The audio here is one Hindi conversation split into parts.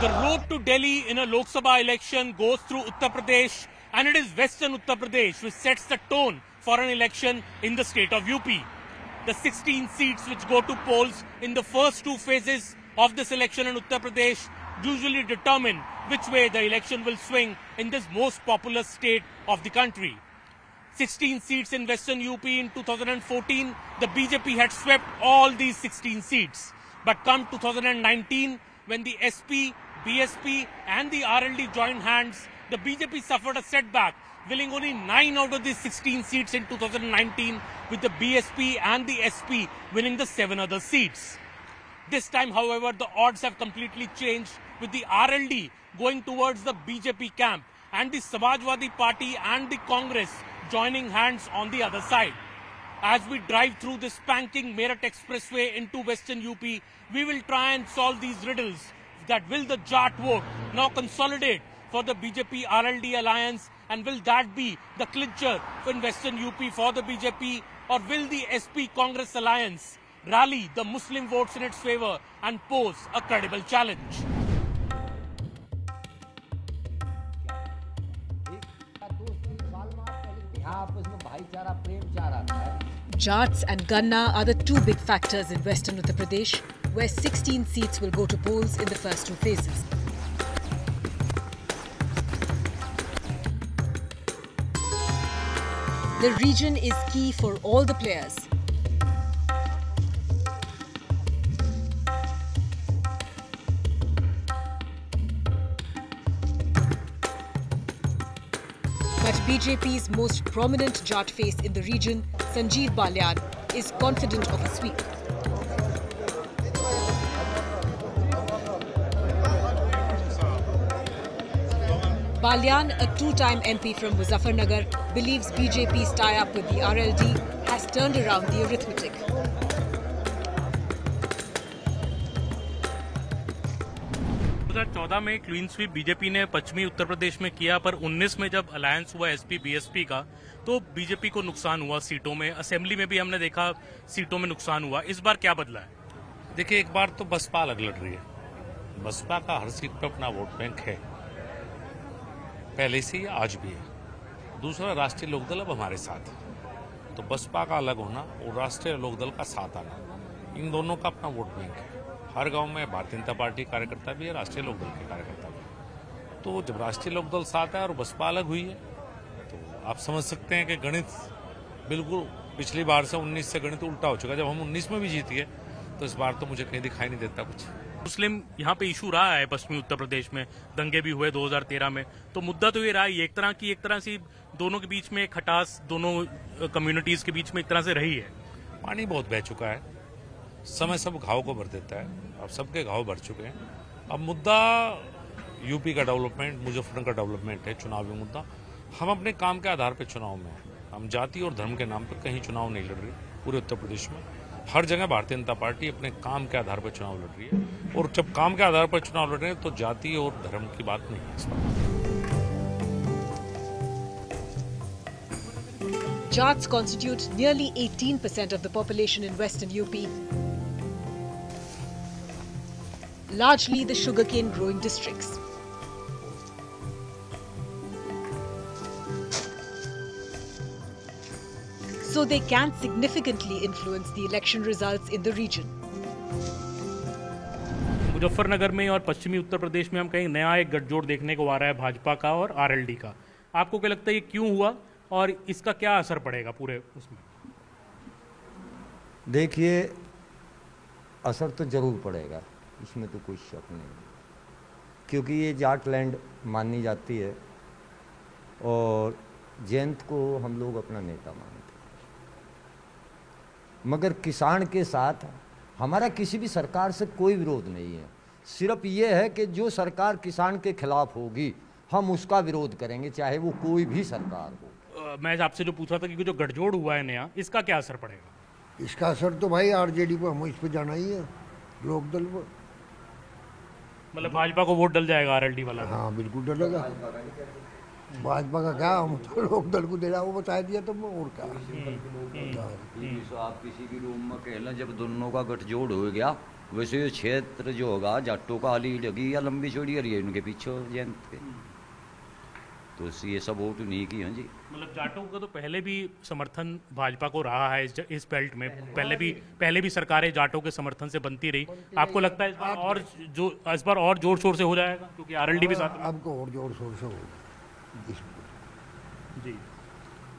The road to Delhi in a Lok Sabha election goes through Uttar Pradesh, and it is Western Uttar Pradesh which sets the tone for an election in the state of UP. The 16 seats which go to polls in the first two phases of this election in Uttar Pradesh usually determine which way the election will swing in this most populous state of the country. 16 seats in Western UP in 2014, the BJP had swept all these 16 seats. But come 2019, when the SP, BSP and the RLD joined hands, the BJP suffered a setback, winning only 9 out of these 16 seats in 2019, with the BSP and the SP winning the 7 other seats. This time, however, the odds have completely changed, with the RLD going towards the BJP camp and the Samajwadi Party and the Congress joining hands on the other side. As we drive through this spanking Meerut Expressway into Western UP, we will try and solve these riddles. That will the Jat vote now consolidate for the BJP RLD alliance, and will that be the clincher in Western UP for the BJP, or will the SP Congress alliance rally the Muslim votes in its favor and pose a credible challenge? Jats and Ganna are the two big factors in Western Uttar Pradesh, where 16 seats will go to polls in the first two phases. The region is key for all the players. But BJP's most prominent Jat face in the region, Sanjeev Balyan, is confident of a sweep. Balyan, a two-time MP from Muzaffarnagar, believes BJP's tie-up with the RLD has turned around the arithmetic. में क्लीन स्वीप बीजेपी ने पश्चिमी उत्तर प्रदेश में किया, पर 19 में जब अलायंस हुआ एसपी बीएसपी का, तो बीजेपी को नुकसान हुआ सीटों में। असेंबली में भी हमने देखा सीटों में नुकसान हुआ। इस बार क्या बदला है? देखिए, एक बार तो बसपा अलग लड़ रही है। बसपा का हर सीट पर अपना वोट बैंक है, पहले से ही आज भी है। दूसरा, राष्ट्रीय लोकदल अब हमारे साथ है, तो बसपा का अलग होना और राष्ट्रीय लोकदल का साथ आना, इन दोनों का अपना वोट बैंक है। हर गांव में भारतीय जनता पार्टी कार्यकर्ता भी है, राष्ट्रीय लोकदल के कार्यकर्ता भी है। तो जब राष्ट्रीय लोकदल साथ है और बसपा अलग हुई है, तो आप समझ सकते हैं कि गणित बिल्कुल पिछली बार से 19 से गणित उल्टा हो चुका है। जब हम 19 में भी जीत गए, तो इस बार तो मुझे कहीं दिखाई नहीं देता कुछ। मुस्लिम यहाँ पे इशू रहा है पश्चिमी उत्तर प्रदेश में, दंगे भी हुए 2013 में, तो मुद्दा तो ये रहा है, एक तरह से दोनों के बीच में खटास, दोनों कम्युनिटीज के बीच में एक तरह से रही है। पानी बहुत बह चुका है, समय सब घाव को भर देता है। अब सबके घाव भर चुके हैं। अब मुद्दा यूपी का डेवलपमेंट, मुजफ्फरनगर का डेवलपमेंट है, चुनावी मुद्दा। हम अपने काम के आधार पर चुनाव में हैं। हम जाति और धर्म के नाम पर कहीं चुनाव नहीं लड़ रही। पूरे उत्तर प्रदेश में हर जगह भारतीय जनता पार्टी अपने काम के आधार पर चुनाव लड़ रही है, और जब काम के आधार पर चुनाव लड़ रहे हैं तो जाति और धर्म की बात नहीं है इस बात। Jats constitute nearly 18% of the population in Western UP, largely the sugarcane growing districts. So they can significantly influence the election results in the region. Muzaffarnagar में और पश्चिमी उत्तर प्रदेश में हम कहीं नया एक गठजोड़ देखने को आ रहा है, भाजपा का और आरएलडी का। आपको क्या लगता है ये क्यों हुआ और इसका क्या असर पड़ेगा पूरे उसमें? देखिए, असर तो जरूर पड़ेगा, इसमें तो कोई शक नहीं, क्योंकि ये जाट लैंड मानी जाती है और जयंत को हम लोग अपना नेता मानते हैं। मगर किसान के साथ हमारा किसी भी सरकार से कोई विरोध नहीं है। सिर्फ ये है कि जो सरकार किसान के खिलाफ होगी, हम उसका विरोध करेंगे, चाहे वो कोई भी सरकार हो। मैं आपसे जो पूछ रहा था कि जो गठजोड़ हुआ है नया, इसका क्या असर पड़ेगा? इसका असर तो भाई आरजेडी पर, हम इस पर जाना ही है, लोकदल पर। मतलब भाजपा को वोट डल जाएगा आरएलडी वाला? हाँ बिल्कुल डलेगा। भाजपा का क्या, हम तो लोकदल को दे रहा, वो बता दिया तो और क्या। आप किसी भी रूम में कहना, जब दोनों का गठजोड़ हो गया वैसे ये क्षेत्र जो होगा जाटों का हाली लगी या लंबी चौड़ी है इनके पीछे जयंत के, तो ये सब वोट नहीं की हैं जी। मतलब जाटों का तो पहले भी समर्थन भाजपा को रहा है इस बेल्ट में, पहले भी सरकारें जाटों के समर्थन से बनती रही। आपको लगता है इस बार और जोर शोर से हो जाएगा क्योंकि आरएलडी भी साथ में? आपको और जोर शोर से होगा जी।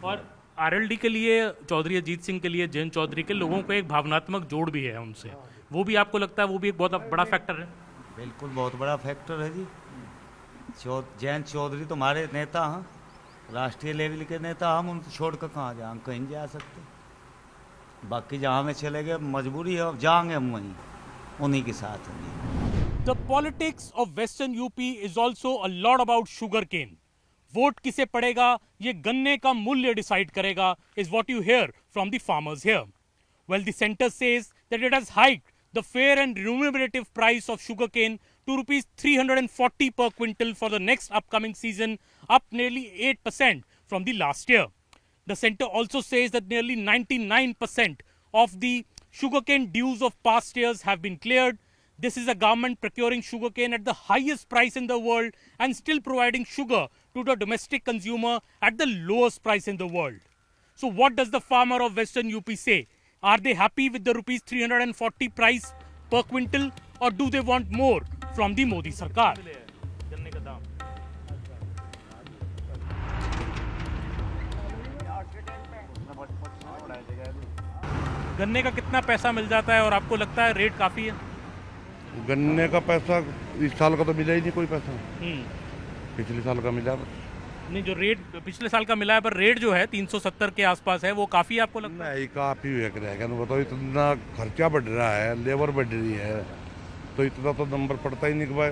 और आरएलडी के लिए, चौधरी अजीत सिंह के लिए, जयंत चौधरी के लोगों को एक भावनात्मक जोड़ भी है उनसे, वो भी आपको लगता है वो भी एक बहुत बड़ा फैक्टर है? बिल्कुल बहुत बड़ा फैक्टर है जी। जयंत चौधरी तो हमारे नेता हैं, राष्ट्रीय लेवल के नेता, हम उनको छोड़कर कहाँ जाए, हम कहीं जा सकते। बाकी जहाँ में चले गए मजबूरी है, जाएंगे हम वहीं उन्हीं के साथ होंगे। The politics of Western UP is also a lot about sugarcane. Vote किसे पड़ेगा ये गन्ने का मूल्य डिसाइड करेगा, is what you hear from the farmers here. Well, the centre says that it has hiked the fair and remunerative price of sugarcane to rupees 340 per quintal for the next upcoming season, up nearly 8% from the last year. The centre also says that nearly 99% of the sugarcane dues of past years have been cleared. This is a government procuring sugarcane at the highest price in the world and still providing sugar to the domestic consumer at the lowest price in the world. So what does the farmer of Western UP say? Are they happy with the rupees 340 price per quintal, or do they want more from the Modi Sarkar? गन्ने का कितना पैसा मिल जाता है और आपको लगता है रेट काफी है? गन्ने का पैसा इस साल का तो मिला ही नहीं कोई पैसा, पिछले साल का मिला नहीं। जो रेट पिछले साल का मिला है, पर रेट जो है 370 के आसपास है, वो काफी आपको लगता है? नहीं, काफी रहेगा ना। बताओ, इतना खर्चा बढ़ रहा है, लेबर बढ़ रही है, तो इतना तो नंबर पड़ता ही नहीं भाई।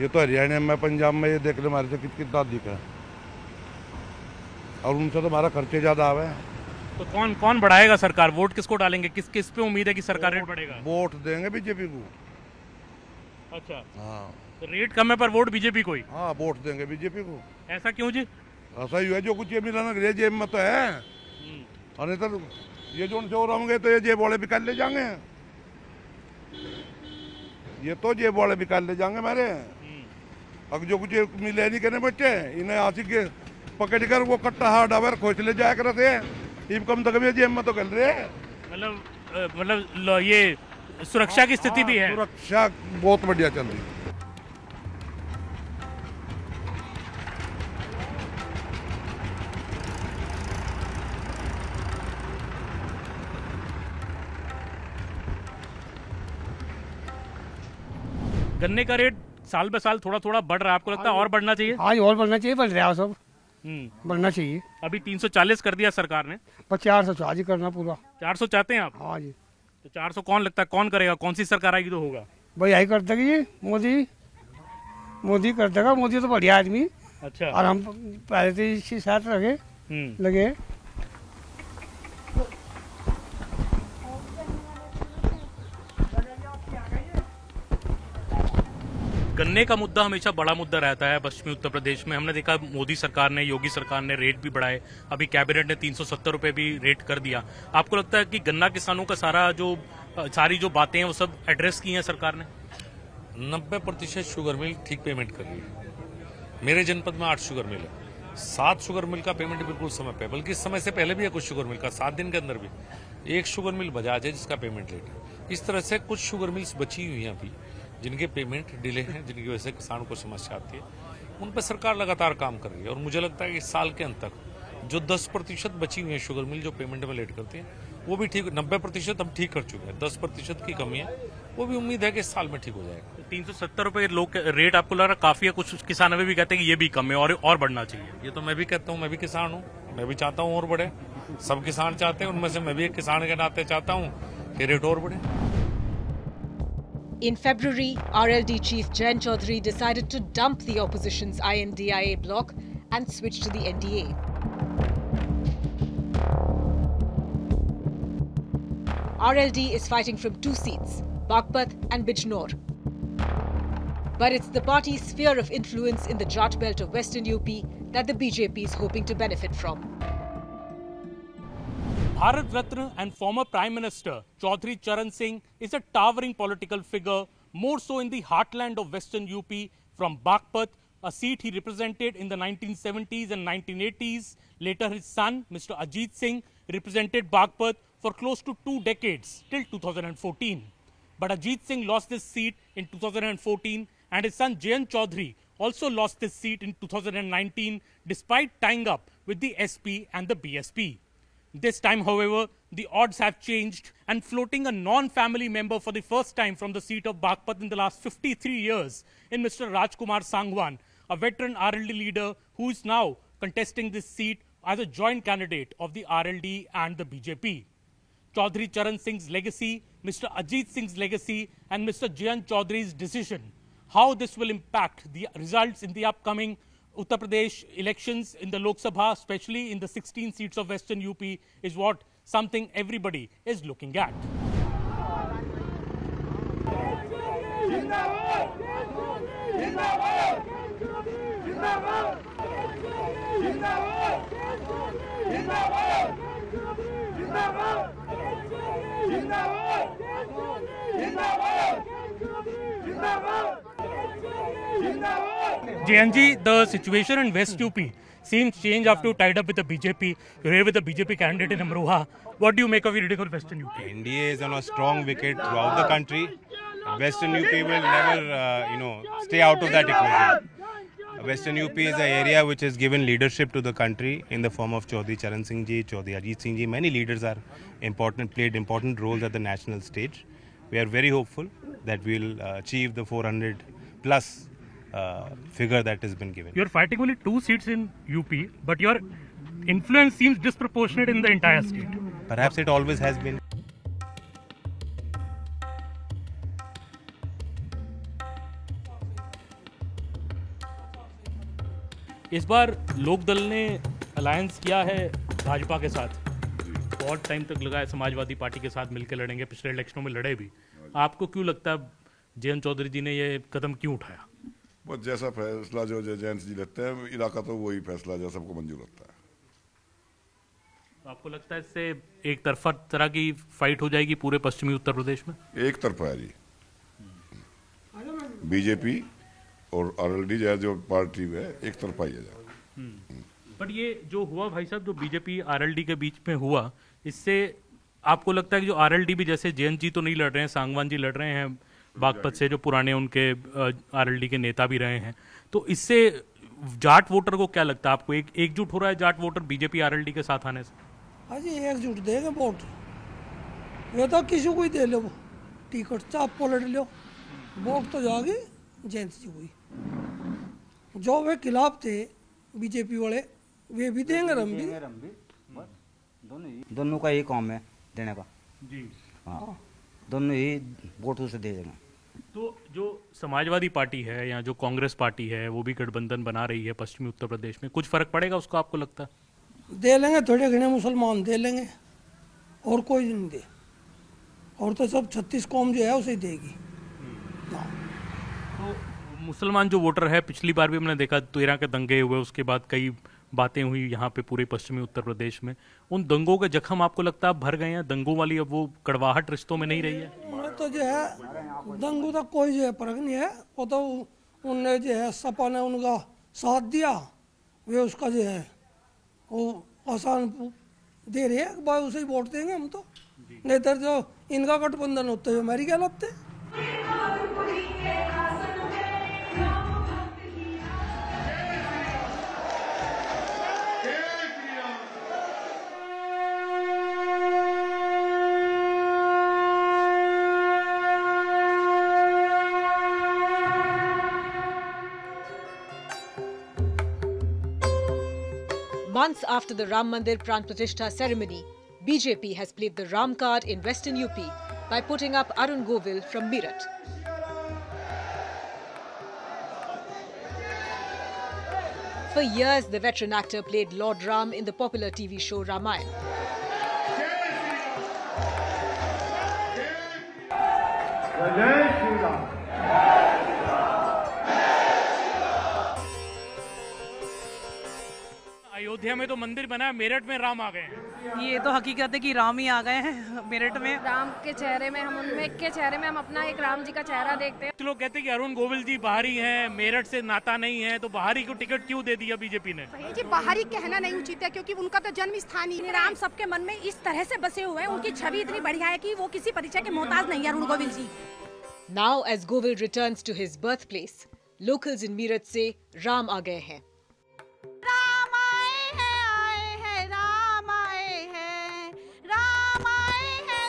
ये तो हरियाणा में, पंजाब में ये देख ले हमारे से कितना अधिक है, और उनसे तो हमारा खर्चे ज्यादा आवे। तो कौन बढ़ाएगा सरकार? वोट किसको डालेंगे? किस पे उम्मीद है कि सरकार रेट बढ़ेगा? वोट देंगे बीजेपी को। अच्छा, हाँ, तो रेट कम है पर वोट बीजेपी को ही? हाँ, वोट देंगे बीजेपी को। ऐसा क्यों जी? ऐसा ही है, जो कुछ ये मिला ना जेब में तो है, और नहीं तो ये जो चोर होंगे तो ये जेब वाले भी कर ले जाएंगे, ये तो जेब वाले भी कर ले जाएंगे मेरे। अब जो कुछ मिले नहीं कहने बच्चे, इन्हें आशिक के पकड़ कर वो कट्टा हाथ डाबर खोज ले जाया करते हैं, कम तक भी जेब में तो कर रहे। मतलब ये सुरक्षा की स्थिति भी है? सुरक्षा बहुत बढ़िया चल रही है। गन्ने का रेट साल बे साल थोड़ा थोड़ा बढ़ रहा है, आपको लगता है और बढ़ना चाहिए? हाँ, और बढ़ना चाहिए, बढ़ रहा है सब, बढ़ना चाहिए। अभी 340 कर दिया सरकार ने, 400 आज ही करना पूरा। 400 चाहते हैं आप? हाँ जी। तो 400 कौन लगता है कौन करेगा? कौन सी सरकार आएगी तो होगा? भाई यही कर देगी जी, मोदी कर देगा। मोदी तो बढ़िया आदमी। अच्छा। और हम पहले से इसी साथ लगे। गन्ने का मुद्दा हमेशा बड़ा मुद्दा रहता है पश्चिमी उत्तर प्रदेश में। हमने देखा मोदी सरकार ने, योगी सरकार ने रेट भी बढ़ाए, अभी कैबिनेट ने 370 रुपए भी रेट कर दिया। आपको लगता है कि गन्ना किसानों का सारी जो बातें हैं वो सब एड्रेस की हैं सरकार ने? 90% शुगर मिल ठीक पेमेंट कर रही है। मेरे जनपद में 8 शुगर मिल है, 7 शुगर मिल का पेमेंट बिल्कुल समय पे, बल्कि इस समय से पहले भी है कुछ शुगर मिल का, 7 दिन के अंदर भी। 1 शुगर मिल बजाज है जिसका पेमेंट लेट है। इस तरह से कुछ शुगर मिल्स बची हुई हैं अभी जिनके पेमेंट डिले हैं, जिनकी वजह से किसान को समस्या आती है। उन पर सरकार लगातार काम कर रही है, और मुझे लगता है कि इस साल के अंत तक जो 10% बची हुई है शुगर मिल जो पेमेंट में लेट करती हैं, वो भी ठीक, 90% हम ठीक कर चुके हैं। 10% की कमी है, वो भी उम्मीद है कि इस साल में ठीक हो जाएगा। 370 रुपए रेट आपको लग रहा काफी है? कुछ किसान अभी भी कहते हैं कि ये भी कम है और बढ़ना चाहिए। ये तो मैं भी कहता हूँ, मैं भी किसान हूँ, मैं भी चाहता हूँ और बढ़े। सब किसान चाहते हैं, उनमें से मैं भी एक किसान के नाते चाहता हूँ कि रेट और बढ़े। In February, RLD chief Jayant Chaudhary decided to dump the opposition's INDIA bloc and switch to the NDA. RLD is fighting from 2 seats, Baghpat and Bijnor. But it's the party's sphere of influence in the Jat belt of Western UP that the BJP is hoping to benefit from. Bharat Ratna and former Prime Minister Chaudhry Charan Singh is a towering political figure, more so in the heartland of Western UP, from Bagpat, a seat he represented in the 1970s and 1980s. Later, his son, Mr. Ajit Singh, represented Bagpat for close to 2 decades, till 2014. But Ajit Singh lost this seat in 2014, and his son Jayant Chaudhary also lost this seat in 2019, despite tying up with the SP and the BSP. This time, however, the odds have changed, and floating a non-family member for the first time from the seat of Bagpat in the last 53 years in Mr. Rajkumar Sangwan, a veteran RLD leader who is now contesting this seat as a joint candidate of the RLD and the BJP. Chaudhry Charan Singh's legacy, Mr. Ajit Singh's legacy, and Mr. Jayant Chaudhary's decision. How this will impact the results in the upcoming Uttar Pradesh elections in the Lok Sabha, especially in the 16 seats of Western UP, is what something everybody is looking at. JNG, the situation in West UP seems changed after you tied up with the BJP. You're here with the BJP candidate in Amroha. What do you make of your reading on Western UP? NDA is on a strong wicket throughout the country. Western UP will never, stay out of that equation. Western UP is an area which has given leadership to the country in the form of Chaudhry Charan Singh ji, Chaudhry Ajit Singh ji. Many leaders are played important roles at the national stage. We are very hopeful that we'll achieve the 400 plus figure that has been given. You're fighting only 2 seats in UP, but your influence seems disproportionate in the entire state. Perhaps it always has been. इस बार लोकदल ने अलायंस किया है भाजपा के साथ. बहुत टाइम तक लगा है समाजवादी पार्टी के साथ मिलकर लड़ेंगे, पिछले इलेक्शनों में लड़े भी. आपको क्यों लगता है जयंत चौधरी जी ने ये कदम क्यों उठाया? बस जैसा फैसला जो जयंत जी लेते हैं इलाका तो वही फैसला जो सबको मंजूर होता है. आपको लगता है इससे एक तरफा तरह की फाइट हो जाएगी पूरे पश्चिमी उत्तर प्रदेश में? एक तरफा है जी. बीजेपी और आरएलडी जो पार्टी है एक तरफा ही है. पर ये जो हुआ भाई साहब, जो बीजेपी आरएलडी के बीच में हुआ, इससे आपको लगता है कि जो आरएलडी भी, जैसे जयंत जी तो नहीं लड़ रहे हैं, सांगवान जी लड़ रहे हैं बागपत से, जो पुराने उनके आरएलडी के नेता भी रहे हैं, तो इससे जाट वोटर को क्या लगता है? आपको एकजुट हो रहा है जाट वोटर बीजेपी आरएलडी के साथ आने से? हाँ जी, एकजुट देंगे वोट. ये तो किसी को ही दे लो टिकट, चाप को लड़ लो, वोट तो जाएगी जयंत जी को ही. जो वे खिलाफ थे बीजेपी वाले, वे भी देंगे, हम भी. दोनों का ही काम है देने का जी. हाँ, दोनों ही वोट उसे दे देंगे. तो जो समाजवादी पार्टी है या जो कांग्रेस पार्टी है, वो भी गठबंधन बना रही है पश्चिमी उत्तर प्रदेश में, कुछ फर्क पड़ेगा उसको आपको लगता है? दे लेंगे, थोड़े घने मुसलमान दे लेंगे, और कोई नहीं दे. और तो सब 36 कौम जो है उसे देगी. तो मुसलमान जो वोटर है, पिछली बार भी हमने देखा 13 के दंगे हुए, उसके बाद कई बातें हुई यहाँ पे पूरे पश्चिमी उत्तर प्रदेश में. उन दंगों के जख्म आपको लगता है भर गए हैं? दंगों वाली अब वो कड़वाहट रिश्तों में नहीं रही है? तो जो है दंगों तक कोई जो है फर्क नहीं है. वो तो उनने जो है सपा ने उनका साथ दिया, वे उसका जो है वो आसान दे रहे हैं, भाई उसे ही वोट देंगे हम तो. नहीं तो जो इनका गठबंधन होता है हमारी क्या लगते. Months after the Ram Mandir Pran Pratishtha ceremony, BJP has played the Ram card in Western UP by putting up Arun Govil from Meerut. For years, the veteran actor played Lord Ram in the popular TV show Ramayana. Ayodhya में तो मंदिर बना है, मेरठ में राम आ गए हैं। ये तो हकीकत है कि राम ही आ गए हैं मेरठ में। राम के चेहरे में हम उनमें के चेहरे में हम अपना एक राम जी का चेहरा देखते हैं। कुछ लोग कहते हैं कि अरुण गोविल जी बाहरी हैं, मेरठ से नाता नहीं है, तो बाहरी को टिकट क्यों दे दिया बीजेपी ने? जी बाहरी कहना नहीं उचित है, क्योंकि उनका तो जन्म स्थान ही राम सबके मन में इस तरह से बसे हुए हैं। उनकी छवि इतनी बढ़िया है कि वो किसी परिचय के मोहताज नहीं है अरुण गोविल जी। Now as Govil returns to his birthplace, locals in Meerut say Ram आ गए हैं। राम आए हैं, राम आए हैं, राम आए हैं,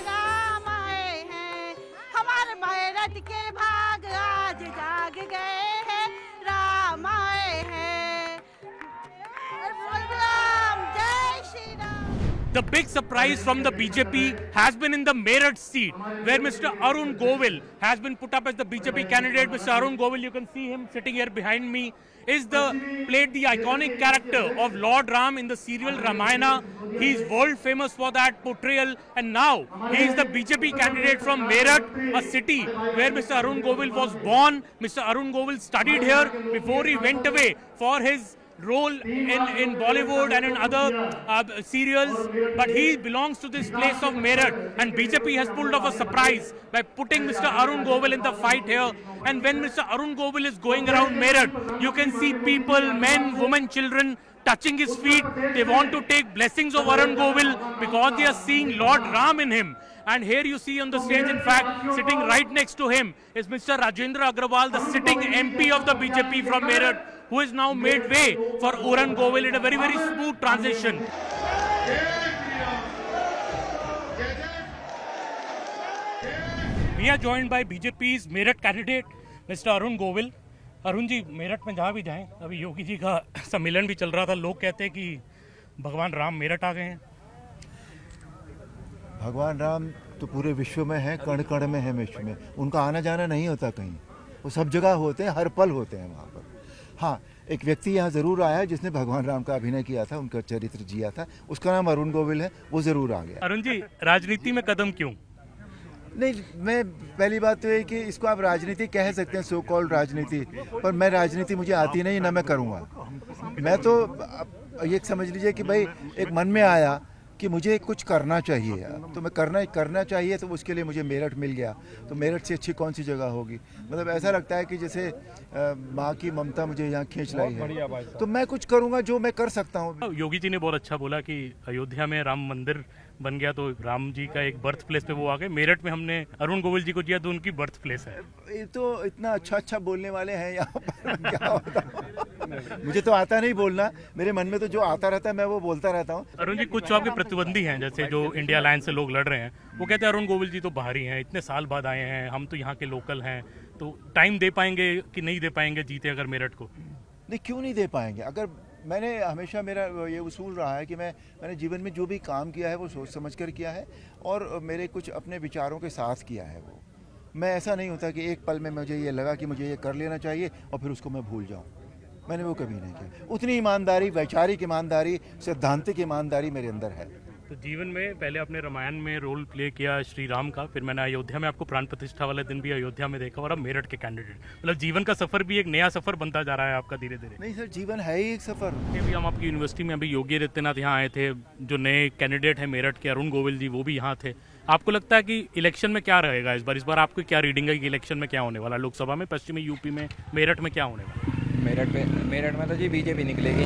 राम आए हैं, हमारे मेरठ के भाग आज जाग गए हैं, राम आए हैं, राम जय Shri Ram. The big surprise from the BJP has been in the Meerut seat, where Mr. Arun Govil has been put up as the BJP candidate. Mr. Arun Govil, you can see him sitting here behind me, played the iconic character of Lord Ram in the serial Ramayana. He's world famous for that portrayal, and now he is the BJP candidate from Meerut, a city where Mr. Arun Govil was born. Mr. Arun Govil studied here before he went away for his role in Bollywood and in other serials, but he belongs to this place of Meerut, and BJP has pulled off a surprise by putting Mr. Arun Govil in the fight here. And when Mr. Arun Govil is going around Meerut, you can see people, men, women, children touching his feet. They want to take blessings of Arun Govil because they are seeing Lord Ram in him. And here you see on the stage, in fact, sitting right next to him is Mr. Rajendra Agrawal, the sitting MP of the BJP from Meerut, who has now made way for Arun Govil in a very, very smooth transition. We are joined by BJP's Meerut candidate, Mr. Arun Govil. Arun ji, Meerut में जहाँ भी जाएं, अभी योगी जी का सम्मेलन भी चल रहा था, लोग कहते हैं कि भगवान राम मेरठ आ गए हैं। भगवान राम तो पूरे विश्व में है, कण कण में है विश्व में, उनका आना जाना नहीं होता कहीं, वो सब जगह होते हैं, हर पल होते हैं वहाँ पर। हाँ, एक व्यक्ति यहाँ ज़रूर आया है जिसने भगवान राम का अभिनय किया था, उनका चरित्र जिया था, उसका नाम अरुण गोविल है, वो ज़रूर आ गया। अरुण जी, राजनीति में कदम क्यों? नहीं, मैं पहली बात तो ये कि इसको आप राजनीति कह सकते हैं, सो कॉल्ड राजनीति, पर मैं राजनीति मुझे आती नहीं, ना मैं करूँगा। मैं तो ये समझ लीजिए कि भाई एक मन में आया कि मुझे कुछ करना चाहिए, तो मैं करना चाहिए, तो उसके लिए मुझे मेरठ मिल गया। तो मेरठ से अच्छी कौन सी जगह होगी? मतलब ऐसा लगता है कि जैसे माँ की ममता मुझे यहाँ खींच लाई है, तो मैं कुछ करूँगा जो मैं कर सकता हूँ। योगी जी ने बहुत अच्छा बोला कि अयोध्या में राम मंदिर बन गया तो राम जी का एक बर्थ प्लेस पे वो आ गए। मेरठ में हमने अरुण गोविल जी को दिया तो उनकी बर्थ प्लेस है। ये तो इतना अच्छा बोलने वाले हैं यहाँ पर, क्या होता मुझे तो आता नहीं बोलना, मेरे मन में तो जो आता रहता है मैं वो बोलता रहता हूँ। अरुण जी, कुछ आपके प्रतिद्वंदी हैं, जैसे जो इंडिया अलायंस से लोग लड़ रहे हैं, वो कहते हैं अरुण गोविल जी तो बाहरी हैं, इतने साल बाद आए हैं, हम तो यहाँ के लोकल हैं, तो टाइम दे पाएंगे कि नहीं दे पाएंगे जीते अगर मेरठ को? नहीं, क्यों नहीं दे पाएंगे? अगर मैंने हमेशा, मेरा ये उसूल रहा है कि मैंने जीवन में जो भी काम किया है वो सोच समझ कर किया है, और मेरे कुछ अपने विचारों के साथ किया है वो। मैं ऐसा नहीं होता कि एक पल में मुझे ये लगा कि मुझे ये कर लेना चाहिए और फिर उसको मैं भूल जाऊँ, मैंने वो कभी नहीं किया। उतनी ईमानदारी, वैचारिक ईमानदारी, सैद्धांतिक ईमानदारी मेरे अंदर है। तो जीवन में पहले आपने रामायण में रोल प्ले किया श्री राम का, फिर मैंने अयोध्या में आपको प्राण प्रतिष्ठा वाले दिन भी अयोध्या में देखा, और अब मेरठ के कैंडिडेट, मतलब जीवन का सफर भी एक नया सफर बनता जा रहा है आपका धीरे धीरे। नहीं सर, जीवन है ही एक सफर। अभी हम आपकी यूनिवर्सिटी में, अभी योगी आदित्यनाथ यहाँ आए थे, जो नए कैंडिडेट है मेरठ के अरुण गोविल जी, वो भी यहाँ थे। आपको लगता है कि इलेक्शन में क्या रहेगा इस बार आपको क्या रीडिंग है कि इलेक्शन में क्या होने वाला, लोकसभा में, पश्चिमी यूपी में, मेरठ में क्या होने वाला? मेरठ में तो जी बीजेपी निकलेगी,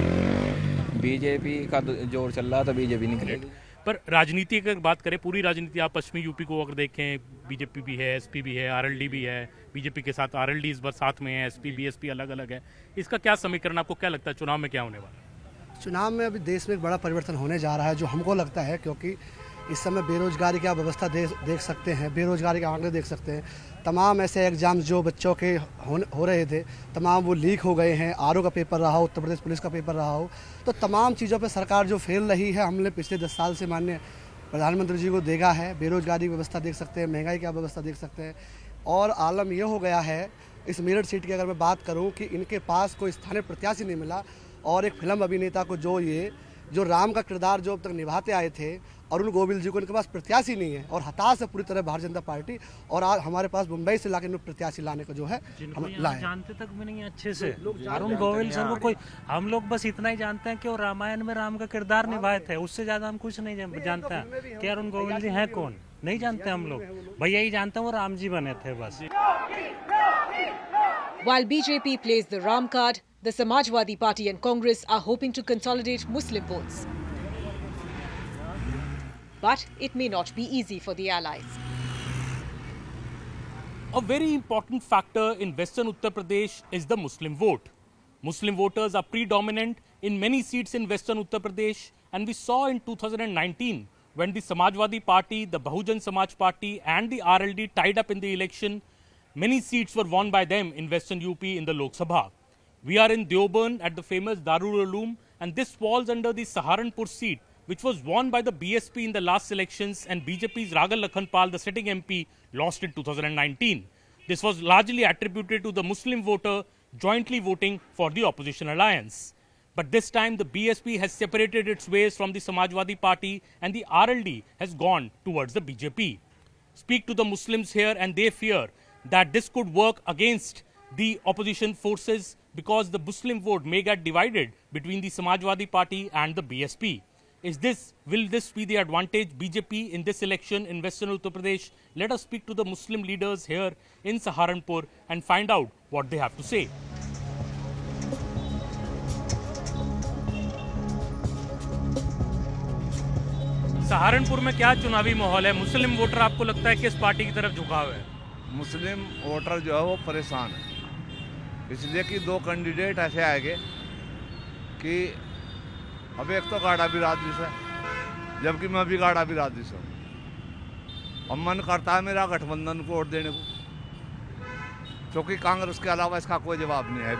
बीजेपी का जोर चल रहा, तो बीजेपी निकलेगी। पर राजनीति की अगर बात करें, पूरी राजनीति आप पश्चिमी यूपी को अगर देखें, बीजेपी भी है, एसपी भी है, आरएलडी भी है, बीजेपी के साथ आरएलडी इस बार साथ में है, एसपी बीएसपी अलग अलग है, इसका क्या समीकरण, आपको क्या लगता है चुनाव में क्या होने वाला? चुनाव में अभी देश में एक बड़ा परिवर्तन होने जा रहा है, जो हमको लगता है, क्योंकि इस समय बेरोजगारी की आप व्यवस्था देख सकते हैं, बेरोजगारी के आंकड़े देख सकते हैं, तमाम ऐसे एग्जाम्स जो बच्चों के हो रहे थे, तमाम वो लीक हो गए हैं, आरओ का पेपर रहा हो, उत्तर प्रदेश पुलिस का पेपर रहा हो, तो तमाम चीज़ों पे सरकार जो फेल रही है, हमने पिछले 10 साल से माननीय प्रधानमंत्री जी को देखा है। बेरोजगारी की व्यवस्था देख सकते हैं, महंगाई की व्यवस्था देख सकते हैं, और आलम ये हो गया है इस मेरठ सीट की अगर मैं बात करूं कि इनके पास कोई स्थानीय प्रत्याशी नहीं मिला, और एक फिल्म अभिनेता को जो राम का किरदार जो अब तक निभाते आए थे, अरुण गोविल जी को इनके पास प्रत्याशी नहीं है और हताश है पूरी तरह भारतीय जनता पार्टी। और आज हमारे पास मुंबई से लाके प्रत्याशी लाने का जो है हम लाए। जानते तक भी नहीं अच्छे से अरुण गोविल सर को कोई, हम लोग बस इतना ही जानते हैं कि वो रामायण में राम का किरदार निभाए थे, उससे ज्यादा हम कुछ नहीं जानते हैं कि अरुण गोविल जी हैं कौन, नहीं जानते हम लोग। भैया यही जानते हैं वो राम जी बने थे बस। While BJP plays the Ram card, the Samajwadi Party and Congress are hoping to consolidate Muslim votes. But it may not be easy for the allies. A very important factor in Western Uttar Pradesh is the Muslim vote. Muslim voters are predominant in many seats in Western Uttar Pradesh, and we saw in 2019 when the Samajwadi Party, the Bahujan Samaj Party and the RLD tied up in the election, many seats were won by them in Western UP in the Lok Sabha. We are in Deoband at the famous Darul Uloom, and this falls under the Saharanpur seat, which was won by the BSP in the last elections, and BJP's Raghal Lakhanpal, the sitting MP, lost in 2019. This was largely attributed to the Muslim voter jointly voting for the opposition alliance. But this time the BSP has separated its ways from the Samajwadi Party, and the RLD has gone towards the BJP. Speak to the Muslims here and they fear that this could work against the opposition forces because the Muslim vote may get divided between the Samajwadi Party and the BSP. Will this be the advantage BJP in this election in Western Uttar Pradesh? Let us speak to the Muslim leaders here in Saharanpur and find out what they have to say. Saharanpur में क्या चुनावी माहौल है? मुस्लिम वोटर आपको लगता है किस पार्टी की तरफ झुकाव है? मुस्लिम वोटर जो है वो परेशान है, इसलिए कि दो कैंडिडेट ऐसे आएंगे कि अब एक तो गाड़ा बिरादरी से, जबकि मैं भी गाड़ा बिरादरी से हूँ। अब मन करता है मेरा गठबंधन को वोट देने को, क्योंकि कांग्रेस के अलावा इसका कोई जवाब नहीं है।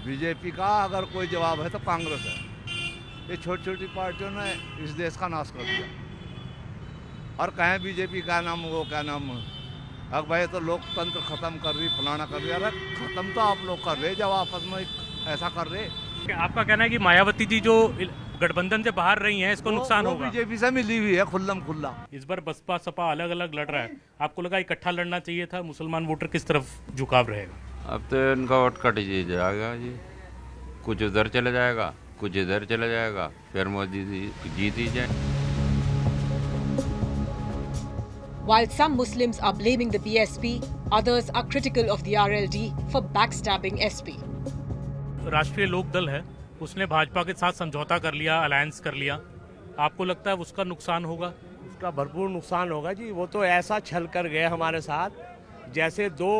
बीजेपी का अगर कोई जवाब है तो कांग्रेस है। ये छोटी छोटी पार्टियों ने इस देश का नाश कर दिया, और कहें बीजेपी का नाम वो क्या नाम, अब भाई तो लोकतंत्र खत्म कर रही, फलाना कर रही। अरे खत्म तो आप लोग कर रहे जब आपस में ऐसा कर रहे। आपका कहना है कि मायावती जी जो गठबंधन से बाहर रही हैं, इसको नुकसान होगा? बीजेपी से मिली हुई है खुल्लम खुल्ला। इस बार बसपा सपा अलग अलग लड़ रहा है, आपको लगा इकट्ठा लड़ना चाहिए था? मुसलमान वोटर किस तरफ झुकाव रहेगा? अब तो इनका वोट कट ही जाएगा जी, कुछ उधर चला जाएगा, कुछ इधर चला जाएगा, फिर मोदी जीत ही जाए। While some Muslims are blaming the BSP, others are critical of the RLD for backstabbing SP. राष्ट्रीय लोक दल है, उसने भाजपा के साथ समझौता कर लिया, अलायंस कर लिया, आपको लगता है उसका नुकसान होगा? उसका भरपूर नुकसान होगा जी। वो तो ऐसा छल कर गए हमारे साथ, जैसे दो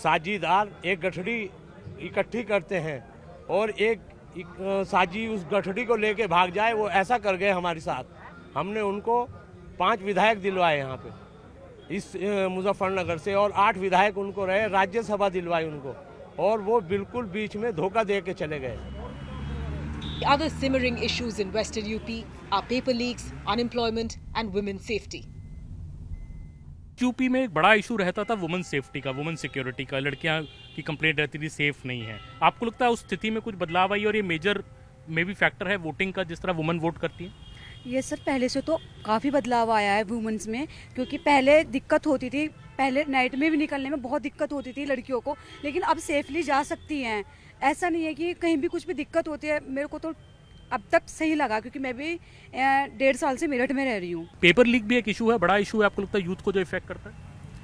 साझीदार एक गठड़ी इकट्ठी करते हैं और एक साजी उस गठड़ी को लेके भाग जाए, वो ऐसा कर गए हमारे साथ। हमने उनको 5 विधायक दिलवाए यहाँ पे इस मुजफ्फरनगर से, और 8 विधायक उनको रहे, राज्यसभा दिलवाई उनको, और वो बिल्कुल बीच में धोखा दे के चले गए। The other simmering issues in Western UP are paper leaks, unemployment and women's safety. UP में एक बड़ा इशू रहता था वुमेन सेफ्टी का, वुमेन सिक्योरिटी का, लड़कियां की कंप्लेंट रहती थी सेफ नहीं है। आपको लगता है उस स्थिति में कुछ बदलाव आई और ये मेजर में भी फैक्टर है वोटिंग का, जिस तरह वुमेन वोट करती है? ये सर पहले से तो काफ़ी बदलाव आया है वुमेन्स में, क्योंकि पहले दिक्कत होती थी, पहले नाइट में भी निकलने में बहुत दिक्कत होती थी लड़कियों को, लेकिन अब सेफली जा सकती हैं। ऐसा नहीं है कि कहीं भी कुछ भी दिक्कत होती है। मेरे को तो अब तक सही लगा, क्योंकि मैं भी 1.5 साल से मेरठ में रह रही हूँ। पेपर लीक भी एक इशू है, बड़ा इशू है, आपको लगता है यूथ को जो इफेक्ट करता है?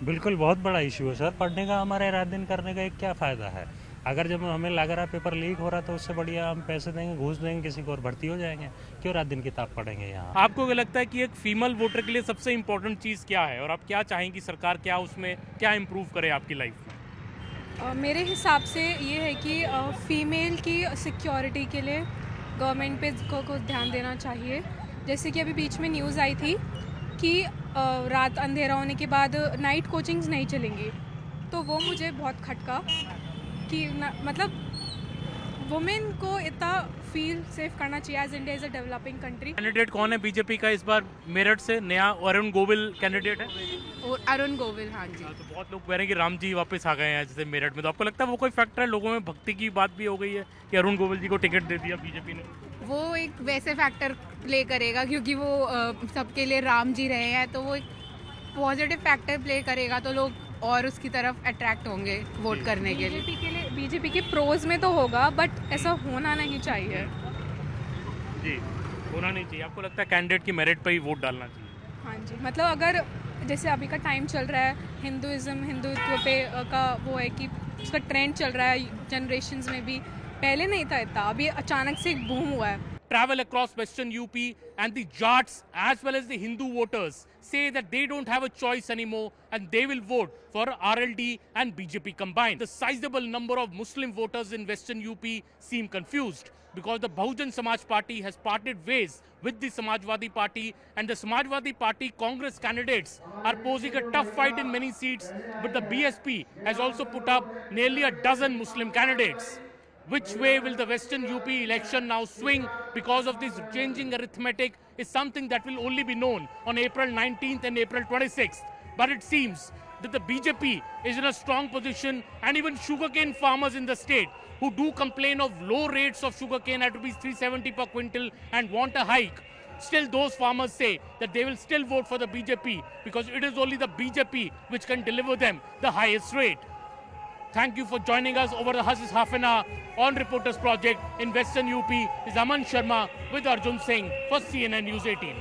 बिल्कुल बहुत बड़ा इशू है सर। पढ़ने का हमारे रात दिन करने का एक क्या फ़ायदा है? अगर जब हमें लग रहा है पेपर लीक हो रहा है तो उससे बढ़िया हम पैसे देंगे, घूस देंगे किसी को और भर्ती हो जाएंगे, क्यों रात दिन किताब पढ़ेंगे यहाँ? आपको क्या लगता है कि एक फीमेल वोटर के लिए सबसे इम्पोर्टेंट चीज़ क्या है, और आप क्या चाहेंगी सरकार क्या उसमें क्या इम्प्रूव करे आपकी लाइफ में? मेरे हिसाब से ये है कि फीमेल की सिक्योरिटी के लिए गवर्नमेंट पे को ध्यान देना चाहिए। जैसे कि अभी बीच में न्यूज़ आई थी कि रात अंधेरा होने के बाद नाइट कोचिंग्स नहीं चलेंगी, तो वो मुझे बहुत खटका कि मतलब वुमेन को इतना फील सेफ करना चाहिए as India is a developing country. Candidate कौन है बीजेपी का इस बार मेरठ से? नया अरुण गोविल कैंडिडेट है। और अरुण गोविल, हाँ जी। तो बहुत लोग कह रहे हैं कि राम जी वापस आ गए हैं जैसे मेरठ में, तो आपको लगता है वो कोई फैक्टर है? लोगों में भक्ति की बात भी हो गई है कि अरुण गोविल जी को टिकट दे दिया बीजेपी ने। वो एक वैसे फैक्टर प्ले करेगा क्योंकि वो सबके लिए राम जी रहे हैं, तो वो एक पॉजिटिव फैक्टर प्ले करेगा, तो लोग और उसकी तरफ अट्रैक्ट होंगे वोट करने के लिए। बीजेपी के प्रोज में तो होगा, बट ऐसा होना नहीं चाहिए। जी, होना नहीं चाहिए। आपको लगता है कैंडिडेट की मेरिट पे ही वोट डालना चाहिए? हाँ जी, मतलब अगर जैसे अभी का टाइम चल रहा है, हिंदुत्व पे का वो है कि उसका ट्रेंड चल रहा है जनरेशंस में भी, पहले नहीं था इतना, अभी अचानक से एक बूम हुआ है। Travel across Western UP and the Jats as well as the Hindu voters say that they don't have a choice anymore and they will vote for RLD and BJP combined. The sizable number of Muslim voters in Western UP seem confused because the Bahujan Samaj Party has parted ways with the Samajwadi Party, and the Samajwadi Party Congress candidates are posing a tough fight in many seats, but the BSP has also put up nearly a dozen Muslim candidates. Which way will the Western UP election now swing because of this changing arithmetic is something that will only be known on April 19th and April 26th. But it seems that the BJP is in a strong position, and even sugarcane farmers in the state who do complain of low rates of sugarcane at rupees 370 per quintal and want a hike, still those farmers say that they will still vote for the BJP because it is only the BJP which can deliver them the highest rate. Thank you for joining us over the last half an hour on Reporters Project in Western UP. This is Aman Sharma with Arjun Singh for CNN News 18.